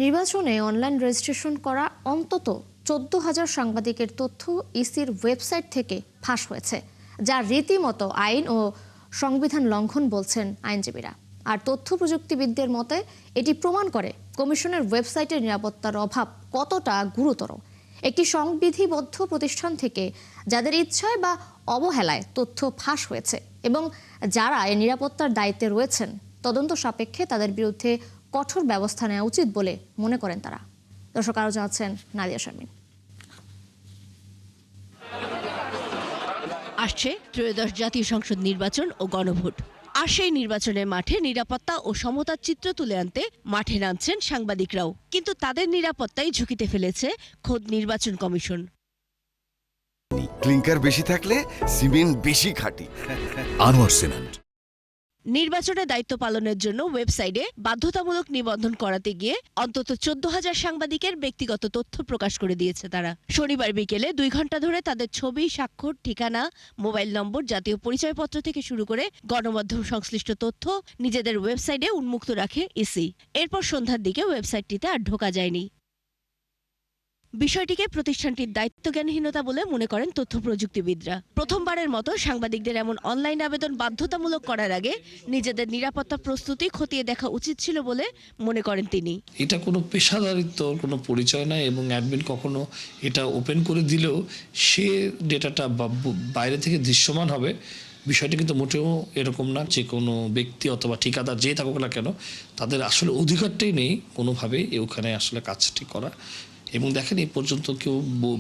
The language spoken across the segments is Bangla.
নির্বাচনে অনলাইন রেজিস্ট্রেশন করা অন্তত ১৪,০০০ সাংবাদিকের তথ্য ইসির ওয়েবসাইট থেকে ফাঁস হয়েছে, যা রীতিমতো আইন ও সংবিধান লঙ্ঘন বলছেন আইনজীবীরা। আর তথ্য প্রযুক্তিবিদদের মতে এটি প্রমাণ করে কমিশনের ওয়েবসাইটের নিরাপত্তার অভাব কতটা গুরুতর। একটি সংবিধিবদ্ধ প্রতিষ্ঠান থেকে যাদের ইচ্ছায় বা অবহেলায় তথ্য ফাঁস হয়েছে এবং যারা এই নিরাপত্তার দায়িত্বে রয়েছেন, তদন্ত সাপেক্ষে তাদের বিরুদ্ধে কঠোর ব্যবস্থা নেওয়া উচিত বলে মনে করেন তারা। দর্শক, আরো জানাচ্ছেন নাদিয়া শারমিন। আসছে ত্রয়োদশ জাতীয় সংসদ নির্বাচন ও গণভোট। আর সেই নির্বাচনের মাঠে নিরাপত্তা ও সমতার চিত্র তুলে আনতে মাঠে নামছেন সাংবাদিকরাও। কিন্তু তাদের নিরাপত্তাই ঝুঁকিতে ফেলেছে খোদ নির্বাচন কমিশন। ক্লিংকার বেশি থাকলে সিমেন্ট বেশি খাঁটি। আনোয়ার সিমেন্ট। নির্বাচনে দায়িত্ব পালনের জন্য ওয়েবসাইটে বাধ্যতামূলক নিবন্ধন করাতে গিয়ে অন্তত ১৪,০০০ সাংবাদিকের ব্যক্তিগত তথ্য প্রকাশ করে দিয়েছে তারা। শনিবার বিকেলে ২ ঘন্টা ধরে তাদের ছবি, স্বাক্ষর, ঠিকানা, মোবাইল নম্বর, জাতীয় পরিচয়পত্র থেকে শুরু করে গণমাধ্যম সংশ্লিষ্ট তথ্য নিজেদের ওয়েবসাইটে উন্মুক্ত রাখে ইসি। এরপর সন্ধ্যার দিকে ওয়েবসাইটটিতে আর ঢোকা যায়নি। বিষয়টিকে প্রতিষ্ঠানটির দায়িত্বজ্ঞানহীনতা বলে মনে করেন তথ্য প্রযুক্তিবিদরা। প্রথমবারের মতো সাংবাদিকদের এমন অনলাইন আবেদন বাধ্যতামূলক করার আগে নিজেদের নিরাপত্তা প্রস্তুতি খতিয়ে দেখা উচিত ছিল বলে মনে করেন তিনি। এটা কোনো পেশাদারিত্ব কোনো পরিচয় নয় এবং অ্যাডমিন কখনো এটা ওপেন করে দিলেও সে ডেটাটা বাইরে থেকে দৃশ্যমান হবে, বিষয়টা কিন্তু মোটেও এরকম না। যে কোনো ব্যক্তি অথবা ঠিকাদার যে থাকুক না কেন, তাদের আসলে অধিকারটাই নেই কোনোভাবে ওখানে আসলে কাজটি করা। এবং দেখেন, এই পর্যন্ত কেউ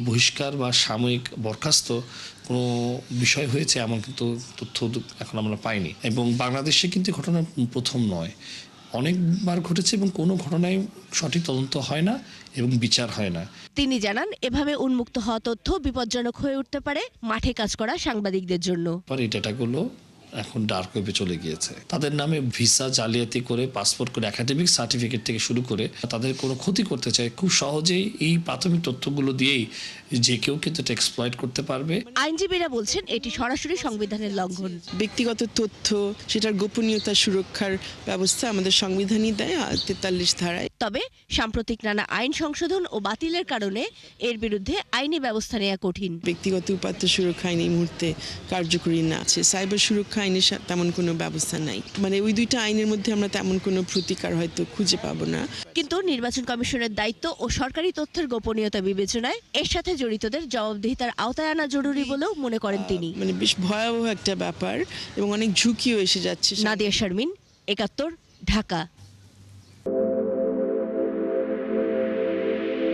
বহিষ্কার বা সাময়িক বরখাস্ত কোনো বিষয় হয়েছে এমন কিন্তু তথ্য এখন আমরা পাইনি। এবং বাংলাদেশে কিন্তু ঘটনা প্রথম নয়, অনেকবার ঘটেছে এবং কোনো ঘটনায় সঠিক তদন্ত হয় না এবং বিচার হয় না। তিনি জানান, এভাবে উন্মুক্ত হওয়া তথ্য বিপজ্জনক হয়ে উঠতে পারে মাঠে কাজ করা সাংবাদিকদের জন্য। এই ডেটাগুলো এখন ডার্ক ওয়েবে চলে গিয়েছে। তাদের নামে ভিসা জালিয়াতি করে, পাসপোর্ট করে, একাডেমিক সার্টিফিকেট থেকে শুরু করে তাদের কোনো ক্ষতি করতে চায়, খুব সহজেই এই প্রাথমিক তথ্যগুলো দিয়েই যে কেউ কিন্তু এটা এক্সপ্লয়েট করতে পারবে। আইনজীবীরা বলছেন এটি সরাসরি সংবিধানের লঙ্ঘন। ব্যক্তিগত তথ্য, সেটার গোপনীয়তা সুরক্ষার ব্যবস্থা আমাদের সংবিধানই দেয় ৪৩ ধারায়। তবে সাম্প্রতিক নানা আইন সংশোধন ও বাতিলের কারণে এর বিরুদ্ধে আইনি ব্যবস্থা নেওয়া কঠিন। ব্যক্তিগত উপাত্ত সুরক্ষা আইন এই মুহূর্তে কার্যকরী না আছে। সাইবার সুরক্ষা আইনের তেমন কোনো ব্যবস্থা নাই। মানে ওই দুইটা আইনের মধ্যে আমরা তেমন কোনো প্রতিকার হয়তো খুঁজে পাবো না। কিন্তু নির্বাচন কমিশনের দায়িত্ব ও সরকারি তথ্যের গোপনীয়তা বিবেচনায় এর সাথে জড়িতদের জবাবদিহিতার আওতায় আনা জরুরি বলেও মনে করেন তিনি। মানে বেশ ভয়াবহ একটা ব্যাপার এবং অনেক ঝুঁকিও এসে যাচ্ছে। নাদিয়া শারমিন, ৭১, ঢাকা।